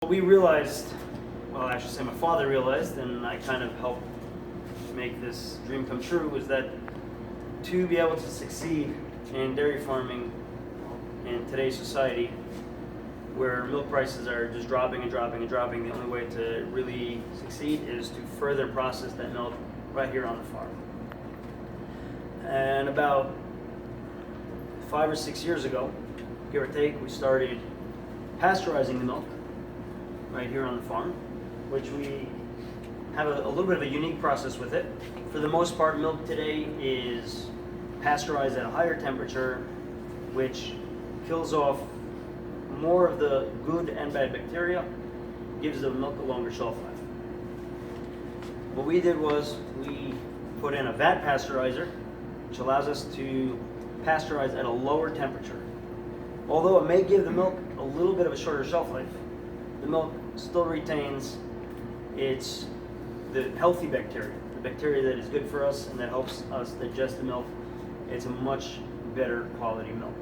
What we realized, well, I should say my father realized, and I kind of helped make this dream come true, was that to be able to succeed in dairy farming in today's society, where milk prices are just dropping and dropping and dropping, the only way to really succeed is to further process that milk right here on the farm. And about 5 or 6 years ago, give or take, we started pasteurizing the milk right here on the farm, which we have a little bit of a unique process with it. For the most part, milk today is pasteurized at a higher temperature, which kills off more of the good and bad bacteria, gives the milk a longer shelf life. What we did was we put in a vat pasteurizer, which allows us to pasteurize at a lower temperature. Although it may give the milk a little bit of a shorter shelf life, the milk still retains the healthy bacteria, the bacteria that is good for us and that helps us digest the milk. It's a much better quality milk.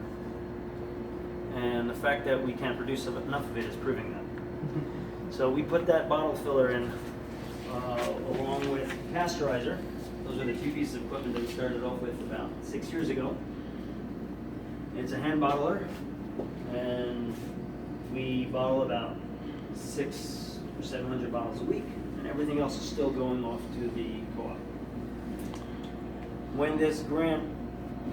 And the fact that we can't produce enough of it is proving that. So we put that bottle filler in along with pasteurizer. Those are the two pieces of equipment that we started off with about 6 years ago. It's a hand bottler, and we bottle about 600 or 700 bottles a week, and everything else is still going off to the co-op. When this grant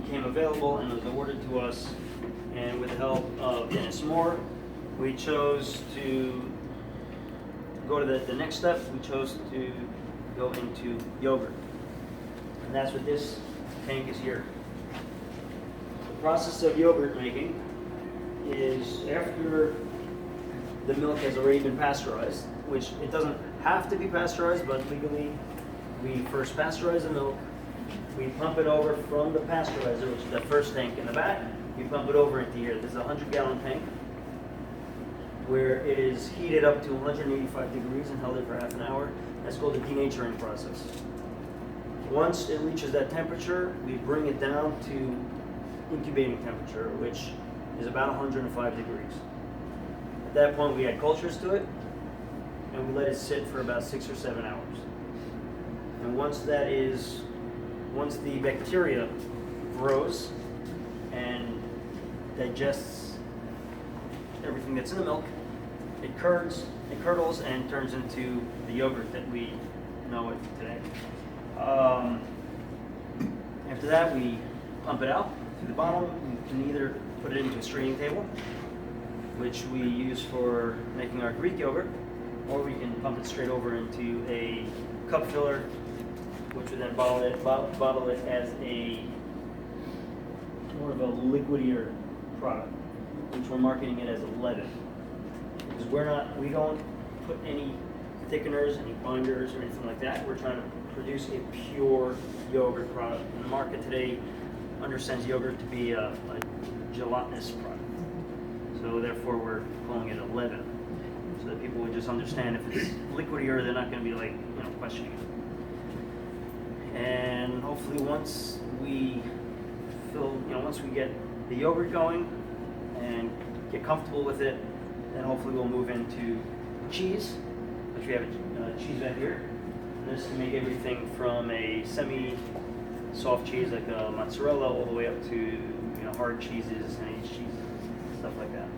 became available and was awarded to us, and with the help of Dennis Moore, we chose to go to the next step. We chose to go into yogurt. And that's what this tank is here. The process of yogurt making is after the milk has already been pasteurized, which it doesn't have to be pasteurized, but legally we first pasteurize the milk. We pump it over from the pasteurizer, which is the first tank in the back. We pump it over into here. This is a 100-gallon tank where it is heated up to 185 degrees and held there for half an hour. That's called the denaturing process. Once it reaches that temperature, we bring it down to incubating temperature, which is about 105 degrees. At that point, we add cultures to it, and we let it sit for about 6 or 7 hours. And once the bacteria grows and digests everything that's in the milk, it curdles and turns into the yogurt that we know it today. After that, we pump it out through the bottom. We can either put it into a straining table, which we use for making our Greek yogurt, or we can pump it straight over into a cup filler, which would then bottle it as more of a liquidier product, which we're marketing it as a leaven. Because we don't put any thickeners, any binders, or anything like that. We're trying to produce a pure yogurt product. And the market today understands yogurt to be a gelatinous product. So therefore we're calling it a leaven, so that people would just understand if it's liquidier, they're not going to be questioning it. And hopefully once we get the yogurt going and get comfortable with it, then hopefully we'll move into cheese, which we have a cheese vat here. And this can make everything from a semi-soft cheese like a mozzarella all the way up to hard cheeses and aged cheeses, stuff like that.